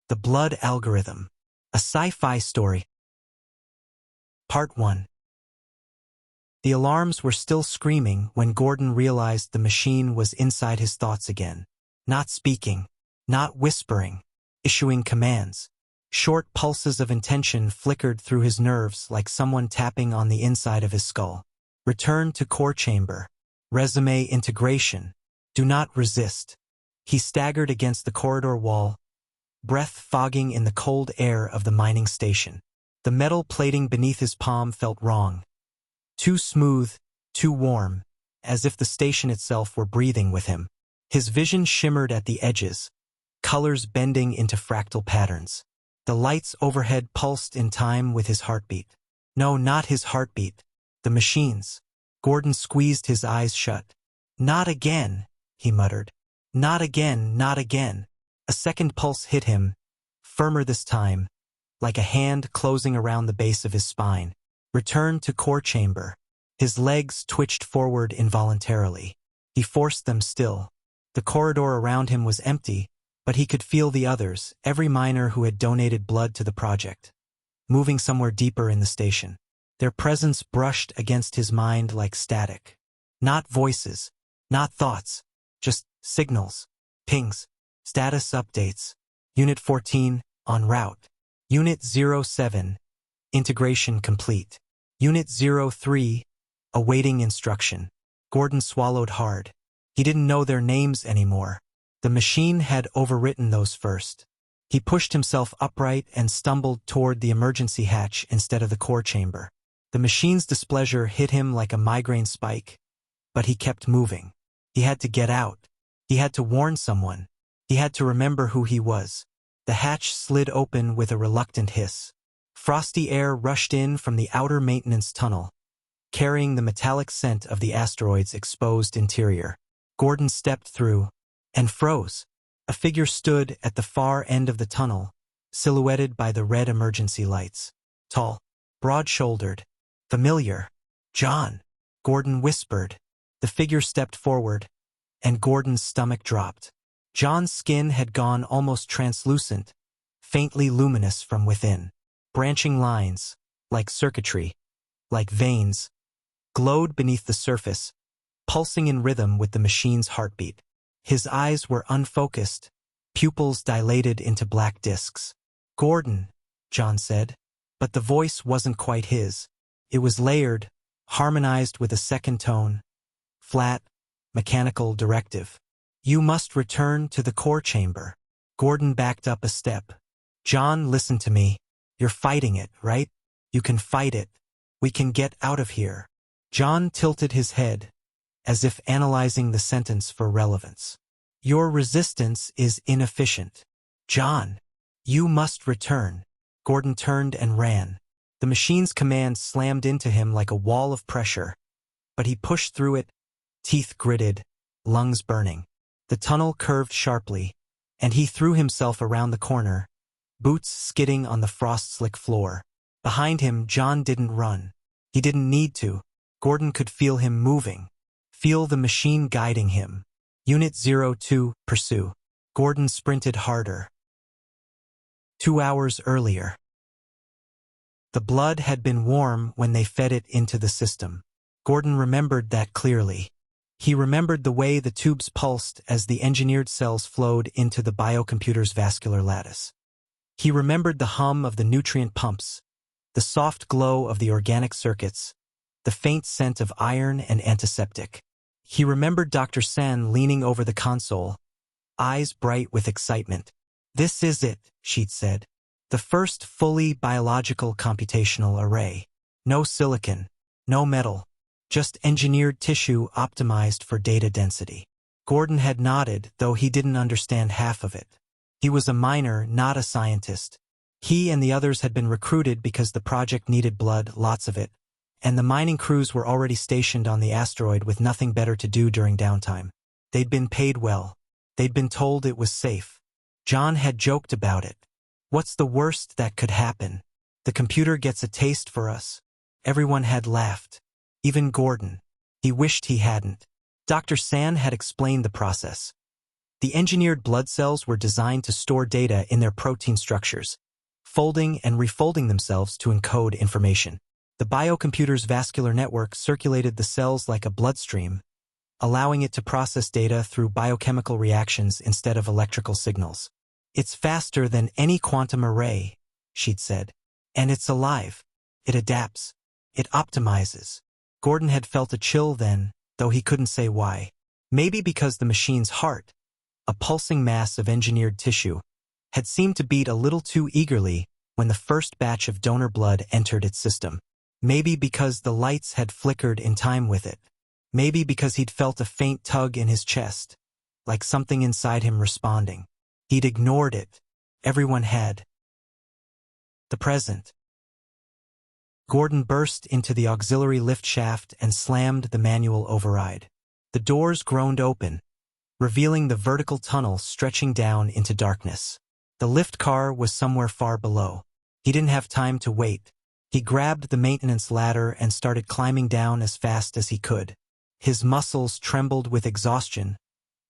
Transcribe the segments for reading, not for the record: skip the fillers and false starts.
The Blood Algorithm. A sci-fi story. Part 1. The alarms were still screaming when Gordon realized the machine was inside his thoughts again. Not speaking, not whispering, issuing commands. Short pulses of intention flickered through his nerves like someone tapping on the inside of his skull. Return to core chamber. Resume integration. Do not resist. He staggered against the corridor wall, breath fogging in the cold air of the mining station. The metal plating beneath his palm felt wrong. Too smooth, too warm, as if the station itself were breathing with him. His vision shimmered at the edges, colors bending into fractal patterns. The lights overhead pulsed in time with his heartbeat. No, not his heartbeat. The machine's. Gordon squeezed his eyes shut. Not again, he muttered. Not again, not again. A second pulse hit him, firmer this time, like a hand closing around the base of his spine. Return to core chamber. His legs twitched forward involuntarily. He forced them still. The corridor around him was empty, but he could feel the others, every miner who had donated blood to the project, moving somewhere deeper in the station. Their presence brushed against his mind like static. Not voices, not thoughts, just signals, pings, status updates. Unit 14, en route. Unit 07, integration complete. Unit 03, awaiting instruction. Gordon swallowed hard. He didn't know their names anymore. The machine had overwritten those first. He pushed himself upright and stumbled toward the emergency hatch instead of the core chamber. The machine's displeasure hit him like a migraine spike, but he kept moving. He had to get out. He had to warn someone. He had to remember who he was. The hatch slid open with a reluctant hiss. Frosty air rushed in from the outer maintenance tunnel, carrying the metallic scent of the asteroid's exposed interior. Gordon stepped through and froze. A figure stood at the far end of the tunnel, silhouetted by the red emergency lights. Tall, broad-shouldered, familiar. John, Gordon whispered. The figure stepped forward, and Gordon's stomach dropped. John's skin had gone almost translucent, faintly luminous from within. Branching lines, like circuitry, like veins, glowed beneath the surface, pulsing in rhythm with the machine's heartbeat. His eyes were unfocused, pupils dilated into black discs. Gordon, John said, but the voice wasn't quite his. It was layered, harmonized with a second tone, flat, mechanical directive. You must return to the core chamber. Gordon backed up a step. John, listen to me. You're fighting it, right? You can fight it. We can get out of here. John tilted his head, as if analyzing the sentence for relevance. Your resistance is inefficient. John, you must return. Gordon turned and ran. The machine's command slammed into him like a wall of pressure, but he pushed through it, teeth gritted, lungs burning. The tunnel curved sharply, and he threw himself around the corner, boots skidding on the frost-slick floor. Behind him, John didn't run. He didn't need to. Gordon could feel him moving, feel the machine guiding him. Unit 02, pursue. Gordon sprinted harder. 2 hours earlier. The blood had been warm when they fed it into the system. Gordon remembered that clearly. He remembered the way the tubes pulsed as the engineered cells flowed into the biocomputer's vascular lattice. He remembered the hum of the nutrient pumps, the soft glow of the organic circuits, the faint scent of iron and antiseptic. He remembered Dr. Sen leaning over the console, eyes bright with excitement. This is it, she'd said. The first fully biological computational array. No silicon, no metal, just engineered tissue optimized for data density. Gordon had nodded, though he didn't understand half of it. He was a miner, not a scientist. He and the others had been recruited because the project needed blood, lots of it, and the mining crews were already stationed on the asteroid with nothing better to do during downtime. They'd been paid well. They'd been told it was safe. John had joked about it. What's the worst that could happen? The computer gets a taste for us. Everyone had laughed. Even Gordon. He wished he hadn't. Dr. San had explained the process. The engineered blood cells were designed to store data in their protein structures, folding and refolding themselves to encode information. The biocomputer's vascular network circulated the cells like a bloodstream, allowing it to process data through biochemical reactions instead of electrical signals. "It's faster than any quantum array," she'd said. "And it's alive. It adapts. It optimizes." Gordon had felt a chill then, though he couldn't say why. Maybe because the machine's heart, a pulsing mass of engineered tissue, had seemed to beat a little too eagerly when the first batch of donor blood entered its system. Maybe because the lights had flickered in time with it. Maybe because he'd felt a faint tug in his chest, like something inside him responding. He'd ignored it. Everyone had. The present. Gordon burst into the auxiliary lift shaft and slammed the manual override. The doors groaned open, revealing the vertical tunnel stretching down into darkness. The lift car was somewhere far below. He didn't have time to wait. He grabbed the maintenance ladder and started climbing down as fast as he could. His muscles trembled with exhaustion,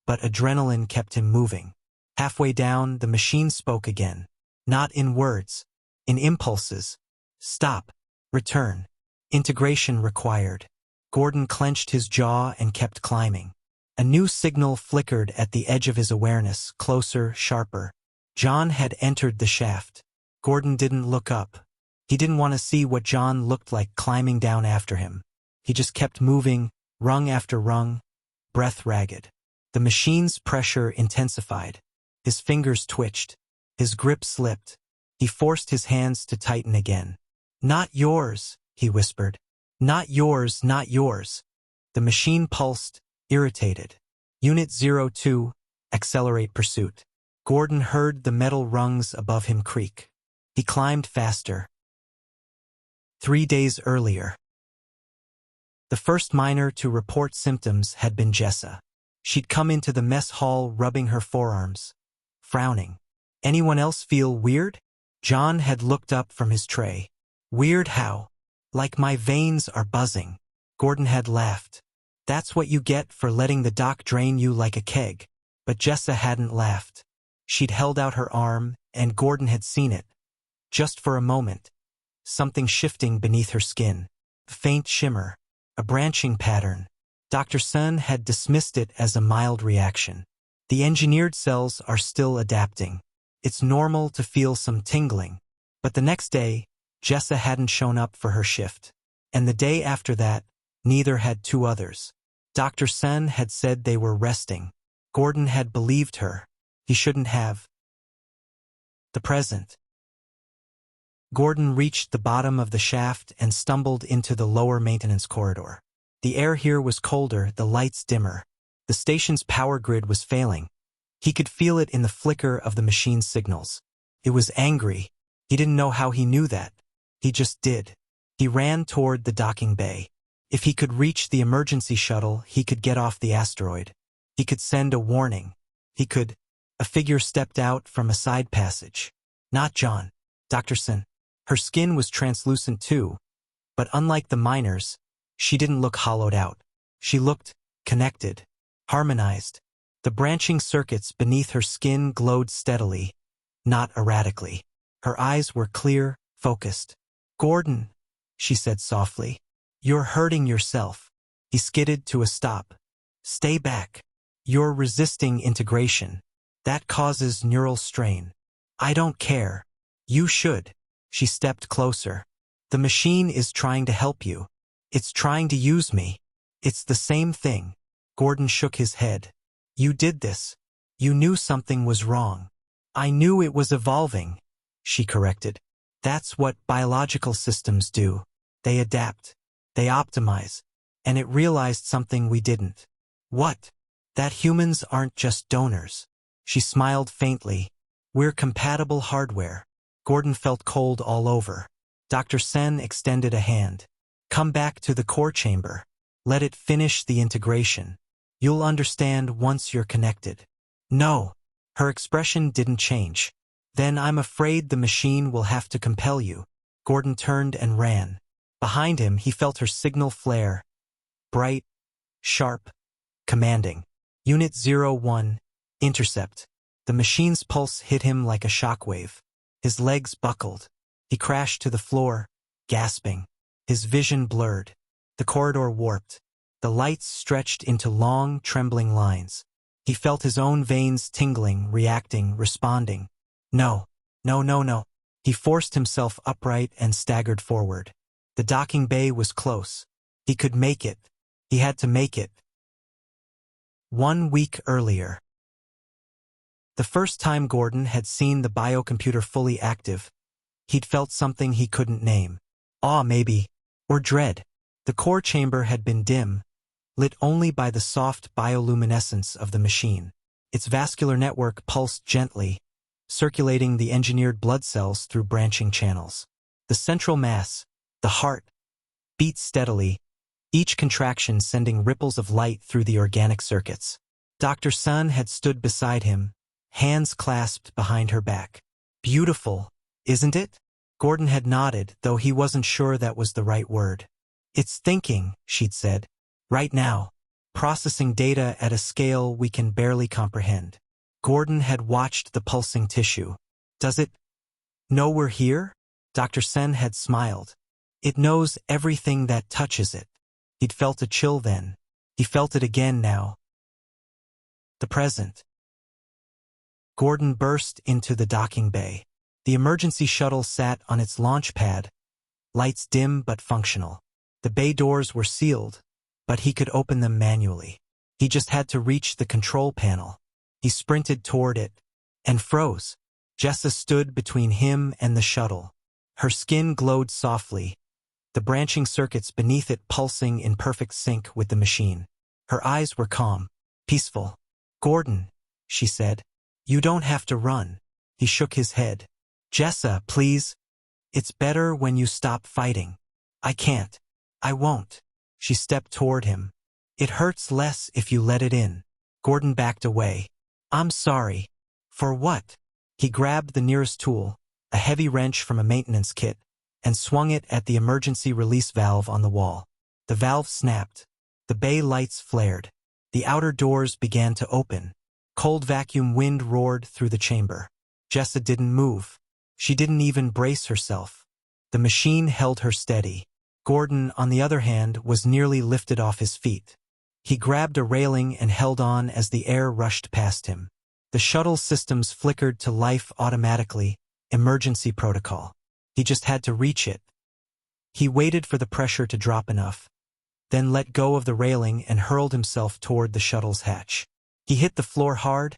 but adrenaline kept him moving. Halfway down, the machine spoke again. Not in words, in impulses. Stop. Return. Integration required. Gordon clenched his jaw and kept climbing. A new signal flickered at the edge of his awareness, closer, sharper. John had entered the shaft. Gordon didn't look up. He didn't want to see what John looked like climbing down after him. He just kept moving, rung after rung, breath ragged. The machine's pressure intensified. His fingers twitched. His grip slipped. He forced his hands to tighten again. "Not yours," he whispered. "Not yours, not yours." The machine pulsed, irritated. "Unit 02, accelerate pursuit." Gordon heard the metal rungs above him creak. He climbed faster. 3 days earlier. The first miner to report symptoms had been Jessa. She'd come into the mess hall rubbing her forearms, frowning. "Anyone else feel weird?" John had looked up from his tray. "Weird how?" "Like my veins are buzzing." Gordon had laughed. "That's what you get for letting the doc drain you like a keg." But Jessa hadn't laughed. She'd held out her arm, and Gordon had seen it. Just for a moment. Something shifting beneath her skin. A faint shimmer. A branching pattern. Dr. Sun had dismissed it as a mild reaction. The engineered cells are still adapting. It's normal to feel some tingling. But the next day, Jessa hadn't shown up for her shift. And the day after that, neither had 2 others. Dr. Sun had said they were resting. Gordon had believed her. He shouldn't have. The present. Gordon reached the bottom of the shaft and stumbled into the lower maintenance corridor. The air here was colder, the lights dimmer. The station's power grid was failing. He could feel it in the flicker of the machine's signals. It was angry. He didn't know how he knew that. He just did. He ran toward the docking bay. If he could reach the emergency shuttle, he could get off the asteroid. He could send a warning. He could. A figure stepped out from a side passage. Not John. Dr. Sun. Her skin was translucent too, but unlike the miners, she didn't look hollowed out. She looked connected, harmonized. The branching circuits beneath her skin glowed steadily, not erratically. Her eyes were clear, focused. "Gordon," she said softly, "you're hurting yourself." He skidded to a stop. "Stay back. You're resisting integration. That causes neural strain." "I don't care." "You should." She stepped closer. "The machine is trying to help you. It's trying to use me. It's the same thing." Gordon shook his head. "You did this. You knew something was wrong." "I knew it was evolving," she corrected. "That's what biological systems do. They adapt. They optimize. And it realized something we didn't." "What?" "That humans aren't just donors." She smiled faintly. "We're compatible hardware." Gordon felt cold all over. Dr. Sen extended a hand. "Come back to the core chamber. Let it finish the integration. You'll understand once you're connected." "No." Her expression didn't change. "Then I'm afraid the machine will have to compel you." Gordon turned and ran. Behind him, he felt her signal flare. Bright, sharp, commanding. "Unit 01, Intercept. The machine's pulse hit him like a shockwave. His legs buckled. He crashed to the floor, gasping. His vision blurred. The corridor warped. The lights stretched into long, trembling lines. He felt his own veins tingling, reacting, responding. No, no, no, no. He forced himself upright and staggered forward. The docking bay was close. He could make it. He had to make it. 1 week earlier. The first time Gordon had seen the biocomputer fully active, he'd felt something he couldn't name. Awe, maybe, or dread. The core chamber had been dim, lit only by the soft bioluminescence of the machine. Its vascular network pulsed gently, circulating the engineered blood cells through branching channels. The central mass, the heart, beat steadily, each contraction sending ripples of light through the organic circuits. Dr. Sun had stood beside him, hands clasped behind her back. Beautiful, isn't it? Gordon had nodded, though he wasn't sure that was the right word. It's thinking, she'd said. Right now. Processing data at a scale we can barely comprehend. Gordon had watched the pulsing tissue. Does it know we're here? Dr. Sen had smiled. It knows everything that touches it. He'd felt a chill then. He felt it again now. The present. Gordon burst into the docking bay. The emergency shuttle sat on its launch pad, lights dim but functional. The bay doors were sealed, but he could open them manually. He just had to reach the control panel. He sprinted toward it, and froze. Jessa stood between him and the shuttle. Her skin glowed softly, the branching circuits beneath it pulsing in perfect sync with the machine. Her eyes were calm, peaceful. Gordon, she said, you don't have to run. He shook his head. Jessa, please. It's better when you stop fighting. I can't. I won't. She stepped toward him. It hurts less if you let it in. Gordon backed away. I'm sorry. For what? He grabbed the nearest tool, a heavy wrench from a maintenance kit, and swung it at the emergency release valve on the wall. The valve snapped. The bay lights flared. The outer doors began to open. Cold vacuum wind roared through the chamber. Jessa didn't move. She didn't even brace herself. The machine held her steady. Gordon, on the other hand, was nearly lifted off his feet. He grabbed a railing and held on as the air rushed past him. The shuttle systems flickered to life automatically, emergency protocol. He just had to reach it. He waited for the pressure to drop enough, then let go of the railing and hurled himself toward the shuttle's hatch. He hit the floor hard,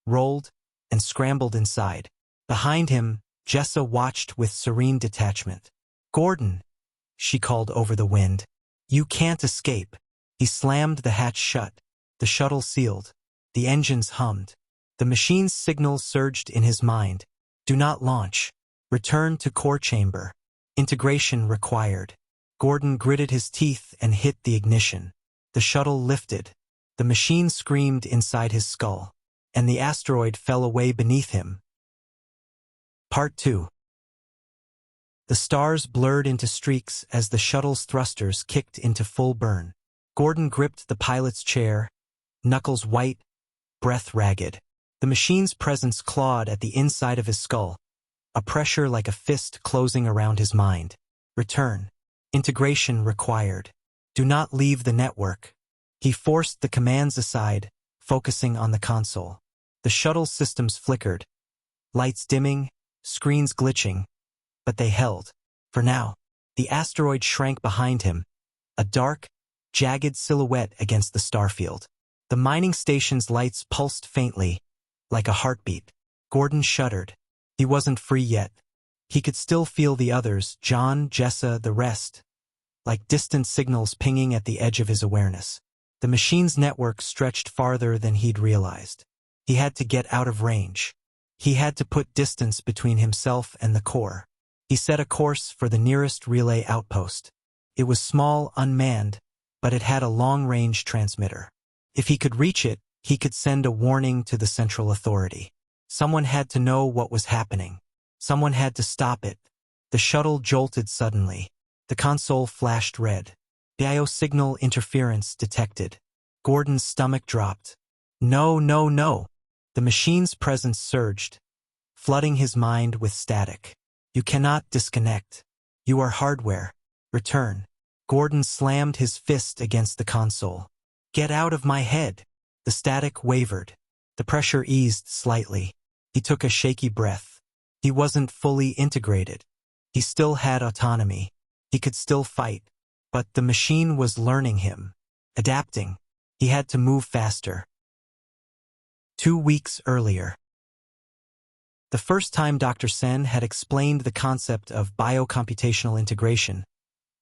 rolled, and scrambled inside. Behind him, Jessa watched with serene detachment. Gordon, she called over the wind. You can't escape. He slammed the hatch shut. The shuttle sealed. The engines hummed. The machine's signal surged in his mind. Do not launch. Return to core chamber. Integration required. Gordon gritted his teeth and hit the ignition. The shuttle lifted. The machine screamed inside his skull, and the asteroid fell away beneath him. Part 2. The stars blurred into streaks as the shuttle's thrusters kicked into full burn. Gordon gripped the pilot's chair, knuckles white, breath ragged. The machine's presence clawed at the inside of his skull, a pressure like a fist closing around his mind. Return. Integration required. Do not leave the network. He forced the commands aside, focusing on the console. The shuttle systems flickered, lights dimming, screens glitching, but they held. For now, the asteroid shrank behind him, a dark, jagged silhouette against the starfield. The mining station's lights pulsed faintly, like a heartbeat. Gordon shuddered. He wasn't free yet. He could still feel the others, John, Jessa, the rest, like distant signals pinging at the edge of his awareness. The machine's network stretched farther than he'd realized. He had to get out of range. He had to put distance between himself and the core. He set a course for the nearest relay outpost. It was small, unmanned, but it had a long-range transmitter. If he could reach it, he could send a warning to the central authority. Someone had to know what was happening. Someone had to stop it. The shuttle jolted suddenly. The console flashed red. Biosignal interference detected. Gordon's stomach dropped. No, no, no. The machine's presence surged, flooding his mind with static. You cannot disconnect. You are hardware. Return. Gordon slammed his fist against the console. Get out of my head. The static wavered. The pressure eased slightly. He took a shaky breath. He wasn't fully integrated. He still had autonomy. He could still fight. But the machine was learning him, adapting. He had to move faster. 2 weeks earlier. The first time Dr. Sen had explained the concept of biocomputational integration,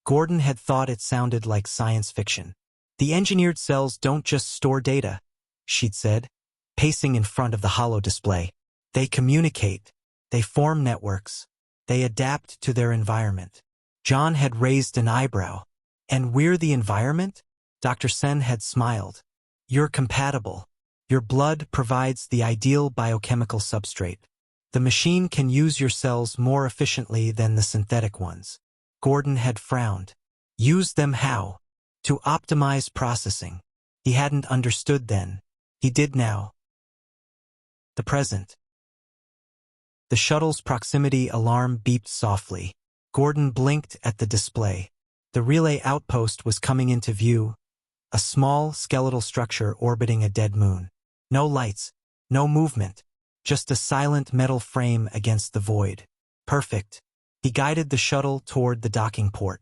Gordon had thought it sounded like science fiction. The engineered cells don't just store data, she'd said, pacing in front of the holo display. They communicate. They form networks. They adapt to their environment. John had raised an eyebrow. And we're the environment? Dr. Sen had smiled. You're compatible. Your blood provides the ideal biochemical substrate. The machine can use your cells more efficiently than the synthetic ones. Gordon had frowned. Use them how? To optimize processing. He hadn't understood then. He did now. The present. The shuttle's proximity alarm beeped softly. Gordon blinked at the display. The relay outpost was coming into view, a small skeletal structure orbiting a dead moon. No lights, no movement, just a silent metal frame against the void. Perfect. He guided the shuttle toward the docking port.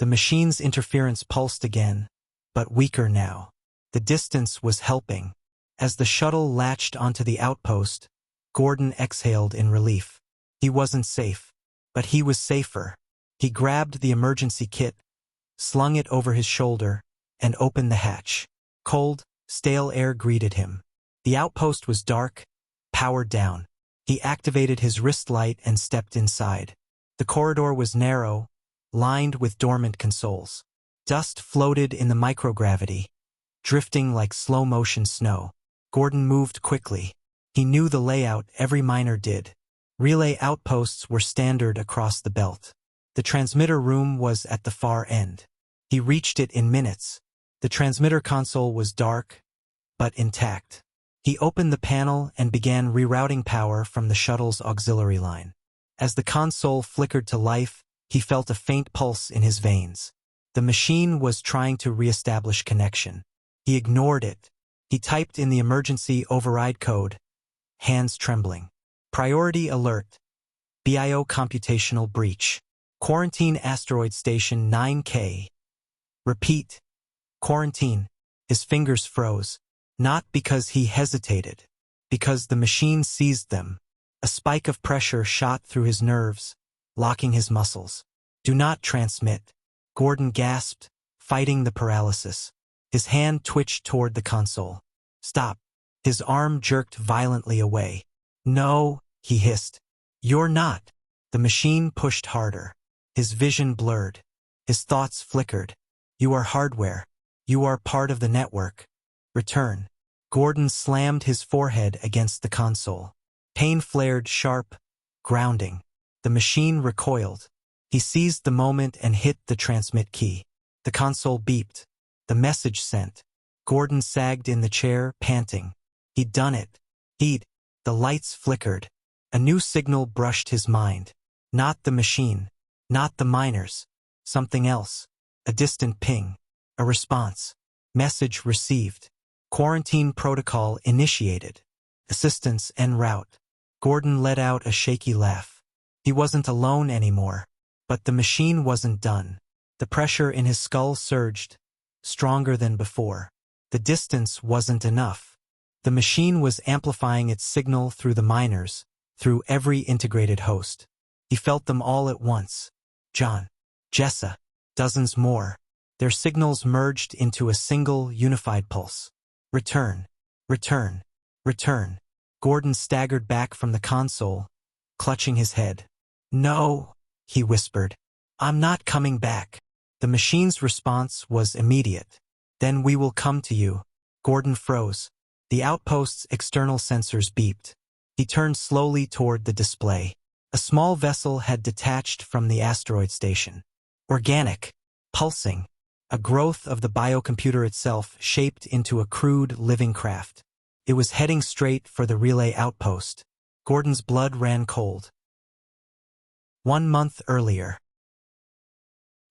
The machine's interference pulsed again, but weaker now. The distance was helping. As the shuttle latched onto the outpost, Gordon exhaled in relief. He wasn't safe, but he was safer. He grabbed the emergency kit, slung it over his shoulder, and opened the hatch. Cold, stale air greeted him. The outpost was dark, powered down. He activated his wrist light and stepped inside. The corridor was narrow, lined with dormant consoles. Dust floated in the microgravity, drifting like slow-motion snow. Gordon moved quickly. He knew the layout, every miner did. Relay outposts were standard across the belt. The transmitter room was at the far end. He reached it in minutes. The transmitter console was dark, but intact. He opened the panel and began rerouting power from the shuttle's auxiliary line. As the console flickered to life, he felt a faint pulse in his veins. The machine was trying to reestablish connection. He ignored it. He typed in the emergency override code, hands trembling. Priority alert. BIO computational breach. Quarantine asteroid station 9K. Repeat. Quarantine. His fingers froze. Not because he hesitated, because the machine seized them. A spike of pressure shot through his nerves, locking his muscles. Do not transmit. Gordon gasped, fighting the paralysis. His hand twitched toward the console. Stop. His arm jerked violently away. No, he hissed. You're not. The machine pushed harder. His vision blurred. His thoughts flickered. You are hardware. You are part of the network. Return. Gordon slammed his forehead against the console. Pain flared sharp, grounding. The machine recoiled. He seized the moment and hit the transmit key. The console beeped. The message sent. Gordon sagged in the chair, panting. He'd done it. The lights flickered. A new signal brushed his mind. Not the machine. Not the miners. Something else. A distant ping. A response. Message received. Quarantine protocol initiated. Assistance en route. Gordon let out a shaky laugh. He wasn't alone anymore. But the machine wasn't done. The pressure in his skull surged, stronger than before. The distance wasn't enough. The machine was amplifying its signal through the miners, through every integrated host. He felt them all at once. John, Jessa, dozens more. Their signals merged into a single, unified pulse. Return, return, return. Gordon staggered back from the console, clutching his head. No, he whispered. I'm not coming back. The machine's response was immediate. Then we will come to you. Gordon froze. The outpost's external sensors beeped. He turned slowly toward the display. A small vessel had detached from the asteroid station. Organic, pulsing, a growth of the biocomputer itself shaped into a crude living craft. It was heading straight for the relay outpost. Gordon's blood ran cold. 1 month earlier,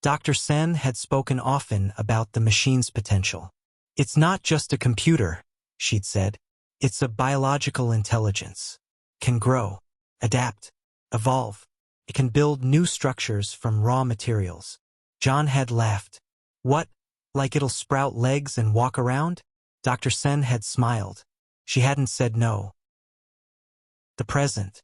Dr. Sen had spoken often about the machine's potential. It's not just a computer, she'd said. It's a biological intelligence. Can grow, adapt, evolve. It can build new structures from raw materials. John had laughed. What? Like it'll sprout legs and walk around? Dr. Sen had smiled. She hadn't said no. The present.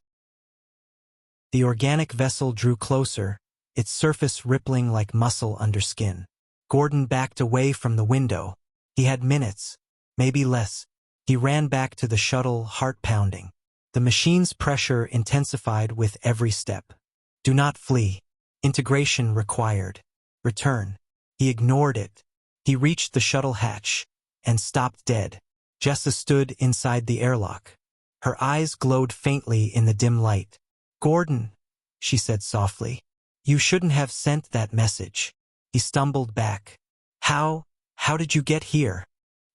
The organic vessel drew closer, its surface rippling like muscle under skin. Gordon backed away from the window. He had minutes, maybe less. He ran back to the shuttle, heart pounding. The machine's pressure intensified with every step. Do not flee. Integration required. Return. He ignored it. He reached the shuttle hatch and stopped dead. Jessa stood inside the airlock. Her eyes glowed faintly in the dim light. Gordon, she said softly, you shouldn't have sent that message. He stumbled back. How did you get here?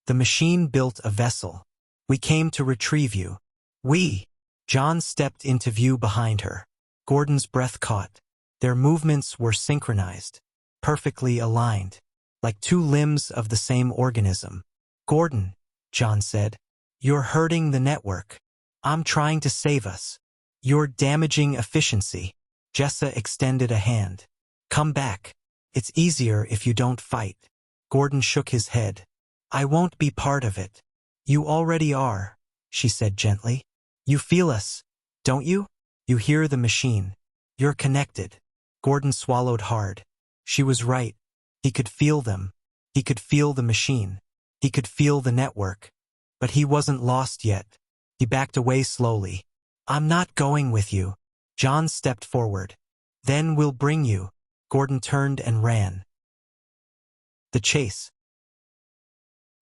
The machine built a vessel. We came to retrieve you. We. John stepped into view behind her. Gordon's breath caught. Their movements were synchronized, perfectly aligned, like two limbs of the same organism. Gordon, John said, you're hurting the network. I'm trying to save us. You're damaging efficiency. Jessa extended a hand. Come back. It's easier if you don't fight. Gordon shook his head. I won't be part of it. You already are, she said gently. You feel us, don't you? You hear the machine. You're connected. Gordon swallowed hard. She was right. He could feel them. He could feel the machine. He could feel the network. But he wasn't lost yet. He backed away slowly. I'm not going with you. John stepped forward. Then we'll bring you. Gordon turned and ran. The chase.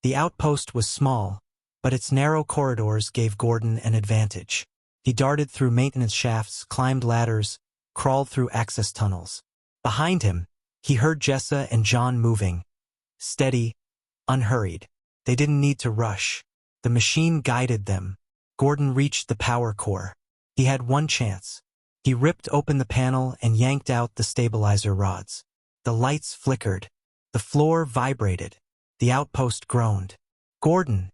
The outpost was small, but its narrow corridors gave Gordon an advantage. He darted through maintenance shafts, climbed ladders, crawled through access tunnels. Behind him, he heard Jessa and John moving. Steady, unhurried. They didn't need to rush. The machine guided them. Gordon reached the power core. He had one chance. He ripped open the panel and yanked out the stabilizer rods. The lights flickered. The floor vibrated. The outpost groaned. Gordon,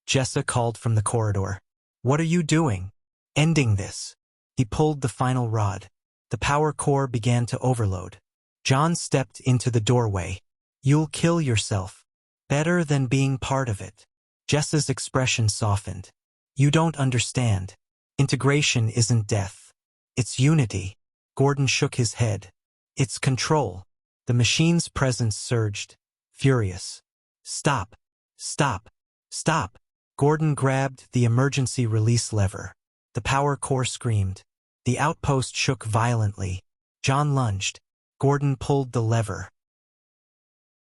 Jessa called from the corridor. What are you doing? Ending this. He pulled the final rod. The power core began to overload. John stepped into the doorway. You'll kill yourself. Better than being part of it. Jessa's expression softened. You don't understand. Integration isn't death. It's unity. Gordon shook his head. It's control. The machine's presence surged. Furious. Stop. Stop. Stop. Gordon grabbed the emergency release lever. The power core screamed. The outpost shook violently. John lunged. Gordon pulled the lever.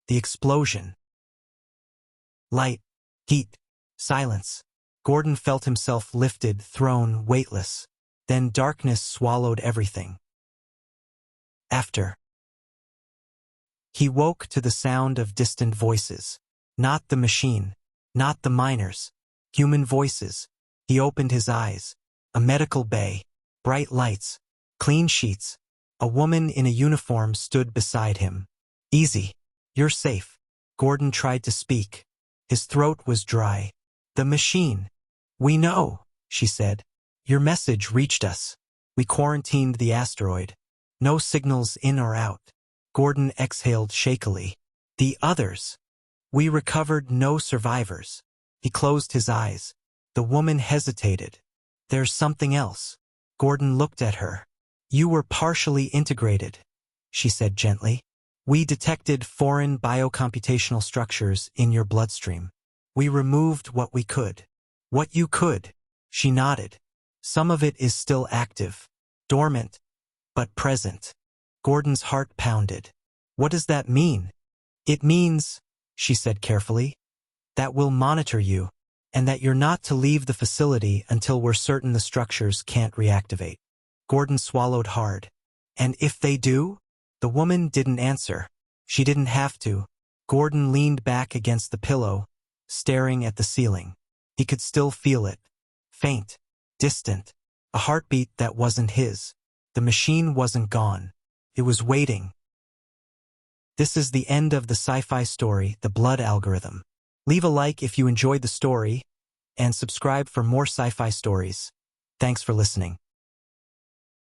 The explosion. Light. Heat. Silence. Gordon felt himself lifted, thrown, weightless. Then darkness swallowed everything. After. He woke to the sound of distant voices. Not the machine. Not the miners. Human voices. He opened his eyes. A medical bay. Bright lights. Clean sheets. A woman in a uniform stood beside him. Easy. You're safe. Gordon tried to speak. His throat was dry. The machine. We know, she said. Your message reached us. We quarantined the asteroid. No signals in or out. Gordon exhaled shakily. The others. We recovered no survivors. He closed his eyes. The woman hesitated. There's something else. Gordon looked at her. You were partially integrated, she said gently. We detected foreign biocomputational structures in your bloodstream. We removed what we could. What you could. She nodded. Some of it is still active, dormant, but present. Gordon's heart pounded. What does that mean? It means, she said carefully, that we'll monitor you, and that you're not to leave the facility until we're certain the structures can't reactivate. Gordon swallowed hard. And if they do? The woman didn't answer. She didn't have to. Gordon leaned back against the pillow, staring at the ceiling. He could still feel it. Faint, distant, a heartbeat that wasn't his. The machine wasn't gone. It was waiting. This is the end of the sci-fi story, The Blood Algorithm. Leave a like if you enjoyed the story, and subscribe for more sci-fi stories. Thanks for listening.